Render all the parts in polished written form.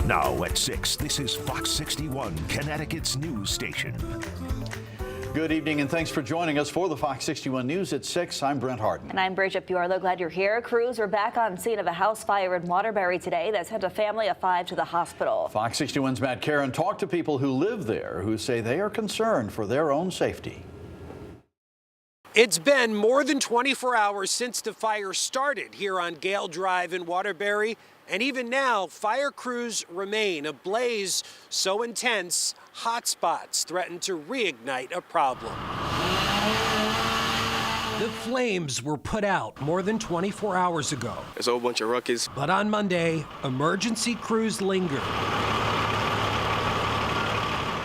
Now at 6, this is Fox 61, Connecticut's news station. Good evening and thanks for joining us for the Fox 61 News at 6. I'm Brent Harden. And I'm Bridget Buarlo. Glad you're here. Crews are back on scene of a house fire in Waterbury today that sent a family of 5 to the hospital. Fox 61's Matt Karen talked to people who live there who say they are concerned for their own safety. It's been more than 24 hours since the fire started here on Gale Drive in Waterbury. And even now, fire crews remain ablaze so intense, hotspots threaten to reignite a problem. The flames were put out more than 24 hours ago. There's a whole bunch of ruckus. But on Monday, emergency crews lingered,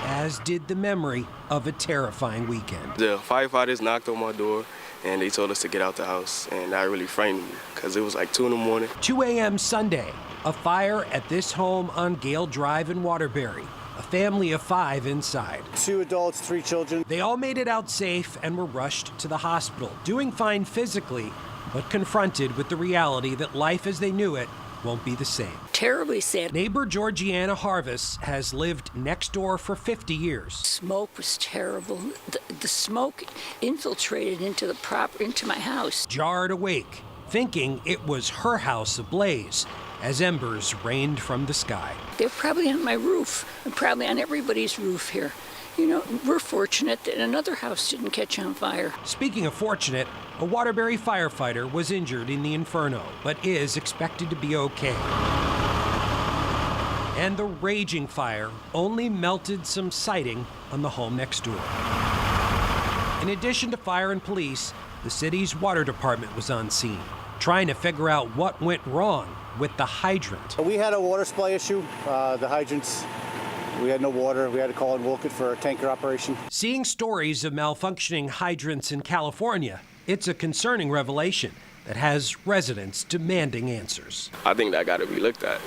as did the memory of a terrifying weekend. The firefighters knocked on my door and they told us to get out the house, and that really frightened me because it was like 2 in the morning. 2 a.m. Sunday, a fire at this home on Gale Drive in Waterbury. A family of 5 inside. 2 adults, 3 children. They all made it out safe and were rushed to the hospital, doing fine physically, but confronted with the reality that life as they knew it won't be the same. Terribly sad. Neighbor Georgiana Harvis has lived next door for 50 years. Smoke was terrible. The smoke infiltrated into into my house. Jarred awake, thinking it was her house ablaze as embers rained from the sky. They're probably on my roof, and probably on everybody's roof here. You know, we're fortunate that another house didn't catch on fire. Speaking of fortunate, a Waterbury firefighter was injured in the inferno, but is expected to be okay. And the raging fire only melted some siding on the home next door. In addition to fire and police, the city's water department was on scene, trying to figure out what went wrong with the hydrant. We had a water supply issue. The hydrants, we had no water. We had to call in Wilkett for a tanker operation. Seeing stories of malfunctioning hydrants in California, it's a concerning revelation that has residents demanding answers. I think that got to be looked at,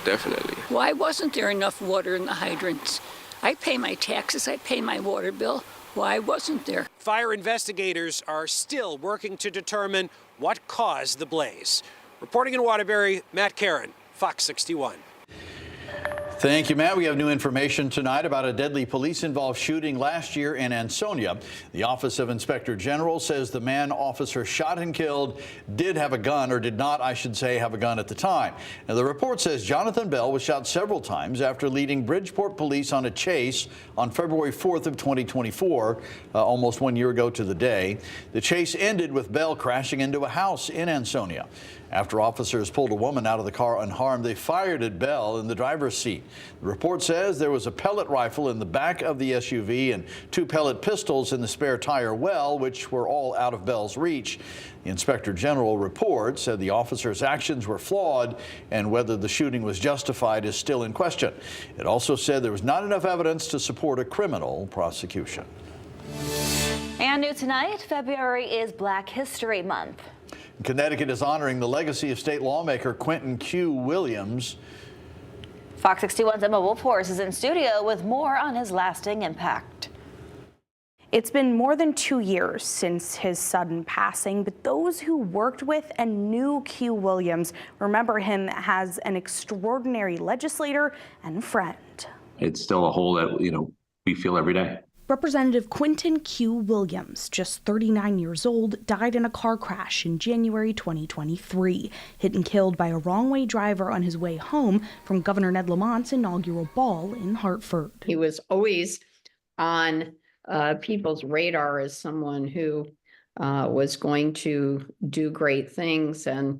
definitely. Why wasn't there enough water in the hydrants? I pay my taxes, I pay my water bill. Why wasn't there? Fire investigators are still working to determine what caused the blaze. Reporting in Waterbury, Matt Karen, Fox 61. Thank you, Matt. We have new information tonight about a deadly police-involved shooting last year in Ansonia. The Office of Inspector General says the man officer shot and killed did have a gun, or did not, I should say, have a gun at the time. Now, the report says Jonathan Bell was shot several times after leading Bridgeport police on a chase on February 4th of 2024, almost 1 year ago to the day. The chase ended with Bell crashing into a house in Ansonia. After officers pulled a woman out of the car unharmed, they fired at Bell in the driver's seat. The report says there was a pellet rifle in the back of the SUV and 2 pellet pistols in the spare tire well, which were all out of Bell's reach. The Inspector General report said the officers' actions were flawed, and whether the shooting was justified is still in question. It also said there was not enough evidence to support a criminal prosecution. And new tonight, February is Black History Month. Connecticut is honoring the legacy of state lawmaker Quentin Q. Williams. Fox 61's Emma Wolfhorse is in studio with more on his lasting impact. It's been more than 2 years since his sudden passing, but those who worked with and knew Q. Williams remember him as an extraordinary legislator and friend. It's still a hole that, we feel every day. Representative Quentin Q. Williams, just 39 years old, died in a car crash in January 2023, hit and killed by a wrong-way driver on his way home from Governor Ned Lamont's inaugural ball in Hartford. He was always on people's radar as someone who was going to do great things, and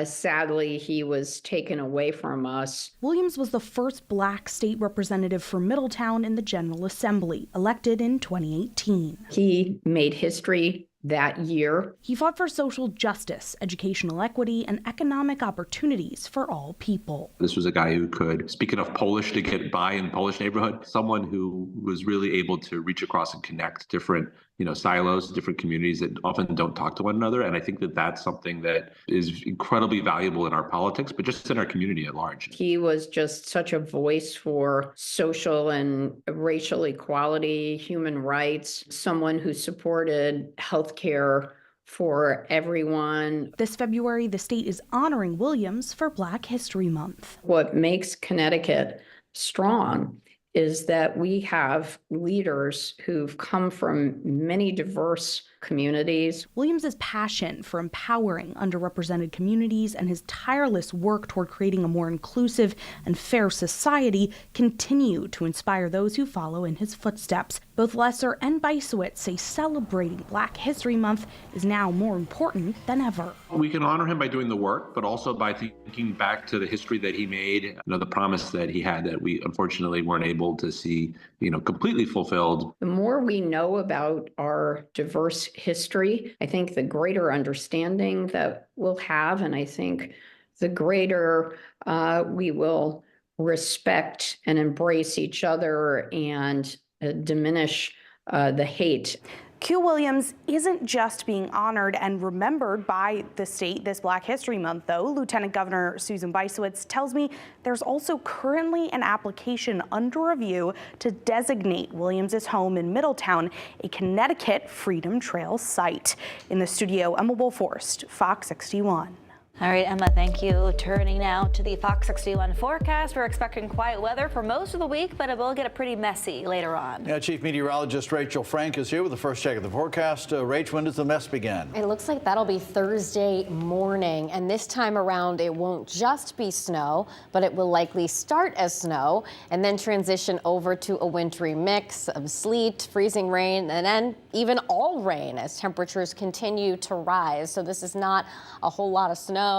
sadly, he was taken away from us. Williams was the first Black state representative for Middletown in the General Assembly, elected in 2018. He made history that year. He fought for social justice, educational equity, and economic opportunities for all people. This was a guy who could speak enough Polish to get by in a Polish neighborhood, someone who was really able to reach across and connect different silos, different communities that often don't talk to one another. And I think that that's something that is incredibly valuable in our politics, but just in our community at large. He was just such a voice for social and racial equality, human rights, someone who supported healthcare for everyone. This February, the state is honoring Williams for Black History Month. What makes Connecticut strong is that we have leaders who've come from many diverse communities. Williams's passion for empowering underrepresented communities and his tireless work toward creating a more inclusive and fair society continue to inspire those who follow in his footsteps. Both Lesser and Bysowitz say celebrating Black History Month is now more important than ever. We can honor him by doing the work, but also by thinking back to the history that he made, the promise that he had that we unfortunately weren't able to see, completely fulfilled. The more we know about our diverse history, I think the greater understanding that we'll have, and I think the greater we will respect and embrace each other and diminish the hate. Q Williams isn't just being honored and remembered by the state this Black History Month, though. Lieutenant Governor Susan Bysowitz tells me there's also currently an application under review to designate Williams's home in Middletown a Connecticut Freedom Trail site. In the studio, Emma Wolforst, Fox 61. All right, Emma, thank you. Turning now to the Fox 61 forecast. We're expecting quiet weather for most of the week, but it will get pretty messy later on. Yeah, Chief Meteorologist Rachel Frank is here with the first check of the forecast. Rach, when does the mess begin? It looks like that'll be Thursday morning, and this time around it won't just be snow, but it will likely start as snow and then transition over to a wintry mix of sleet, freezing rain, and then even all rain as temperatures continue to rise. So this is not a whole lot of snow.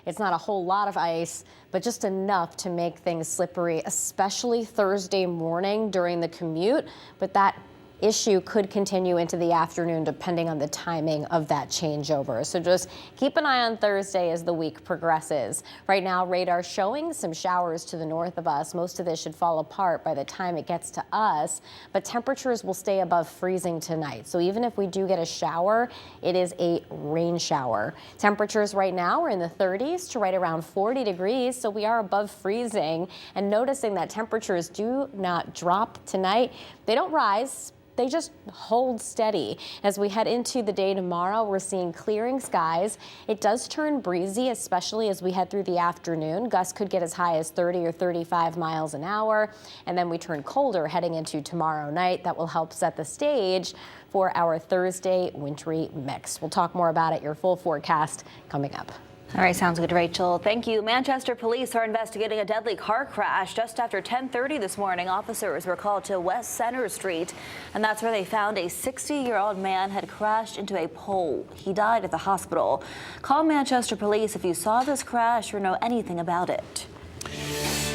It's not a whole lot of ice, but just enough to make things slippery, especially Thursday morning during the commute. But that issue could continue into the afternoon depending on the timing of that changeover. So just keep an eye on Thursday as the week progresses. Right now, radar showing some showers to the north of us. Most of this should fall apart by the time it gets to us, but temperatures will stay above freezing tonight. So even if we do get a shower, it is a rain shower. Temperatures right now are in the 30s to right around 40 degrees, so we are above freezing. And noticing that temperatures do not drop tonight. They don't rise. They just hold steady. As we head into the day tomorrow, we're seeing clearing skies. It does turn breezy, especially as we head through the afternoon. Gusts could get as high as 30 or 35 miles an hour. And then we turn colder heading into tomorrow night. That will help set the stage for our Thursday wintry mix. We'll talk more about it, your full forecast coming up. All right, sounds good, Rachel. Thank you. Manchester police are investigating a deadly car crash just after 10:30 this morning. Officers were called to West Center Street, and that's where they found a 60-year-old man had crashed into a pole. He died at the hospital. Call Manchester police if you saw this crash or know anything about it.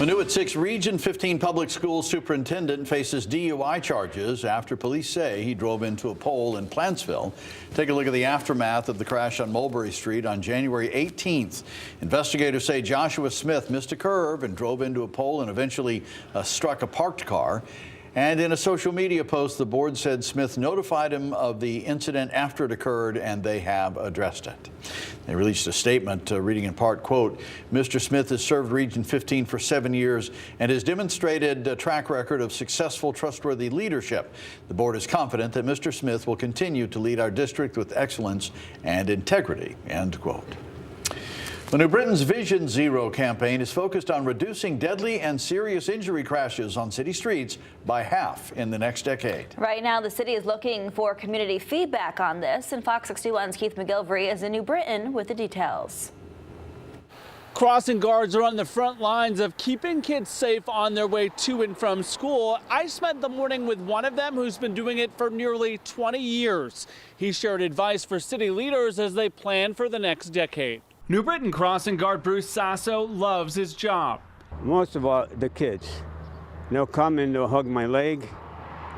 A new at 6 Region 15 public school superintendent faces DUI charges after police say he drove into a pole in Plantsville. Take a look at the aftermath of the crash on Mulberry Street on January 18th. Investigators say Joshua Smith missed a curve and drove into a pole and eventually struck a parked car. And in a social media post, the board said Smith notified him of the incident after it occurred, and they have addressed it. They released a statement reading in part, quote, Mr. Smith has served Region 15 for 7 years and has demonstrated a track record of successful, trustworthy leadership. The board is confident that Mr. Smith will continue to lead our district with excellence and integrity, end quote. The New Britain's Vision Zero campaign is focused on reducing deadly and serious injury crashes on city streets by half in the next decade. Right now, the city is looking for community feedback on this, and Fox 61's Keith McGilvery is in New Britain with the details. Crossing guards are on the front lines of keeping kids safe on their way to and from school. I spent the morning with one of them who's been doing it for nearly 20 years. He shared advice for city leaders as they plan for the next decade. New Britain crossing guard Bruce Sasso loves his job. Most of all, the kids. They'll come and they'll hug my leg,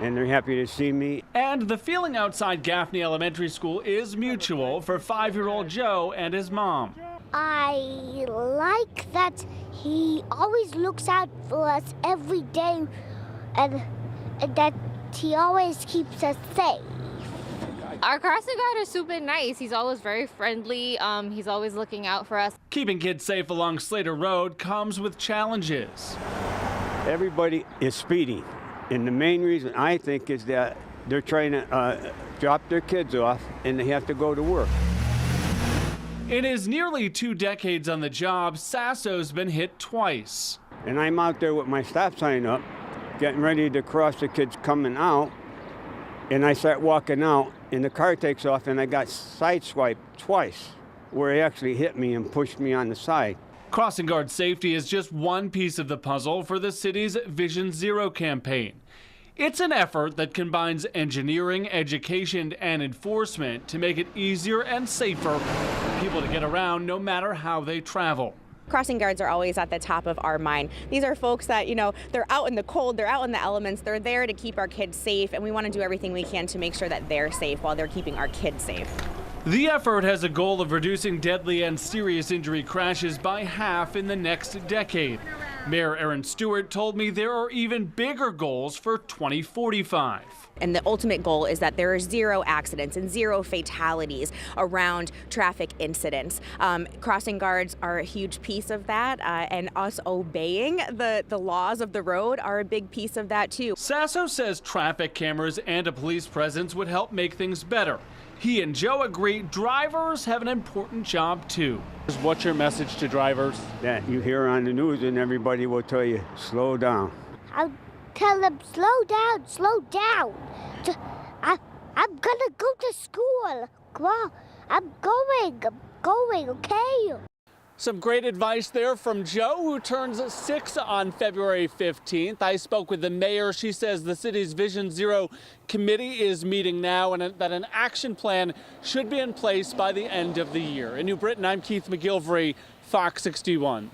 and they're happy to see me. And the feeling outside Gaffney Elementary School is mutual for 5-year-old Joe and his mom. I like that he always looks out for us every day, and that he always keeps us safe. Our crossing guard is super nice. He's always very friendly. He's always looking out for us. Keeping kids safe along Slater Road comes with challenges. Everybody is speeding, and the main reason I think is that they're trying to drop their kids off and they have to go to work. In his nearly 2 decades on the job, Sasso's been hit twice. And I'm out there with my stop sign up, getting ready to cross the kids coming out, and I start walking out, and the car takes off, and I got sideswiped twice, where he actually hit me and pushed me on the side. Crossing guard safety is just one piece of the puzzle for the city's Vision Zero campaign. It's an effort that combines engineering, education, and enforcement to make it easier and safer for people to get around no matter how they travel. Crossing guards are always at the top of our mind. These are folks that, they're out in the cold, they're out in the elements, they're there to keep our kids safe, and we want to do everything we can to make sure that they're safe while they're keeping our kids safe. The effort has a goal of reducing deadly and serious injury crashes by half in the next decade. Mayor Aaron Stewart told me there are even bigger goals for 2045. And the ultimate goal is that there are 0 accidents and 0 fatalities around traffic incidents. Crossing guards are a huge piece of that, and us obeying the laws of the road are a big piece of that too. Sasso says traffic cameras and a police presence would help make things better. He and Joe agree drivers have an important job too. What's your message to drivers? That you hear on the news and everybody will tell you, slow down. I'll tell them, slow down, slow down. I'm gonna go to school. Come on, I'm going, okay? Some great advice there from Joe, who turns 6 on February 15th. I spoke with the mayor. She says the city's Vision Zero committee is meeting now and that an action plan should be in place by the end of the year. In New Britain, I'm Keith McGilvery, Fox 61.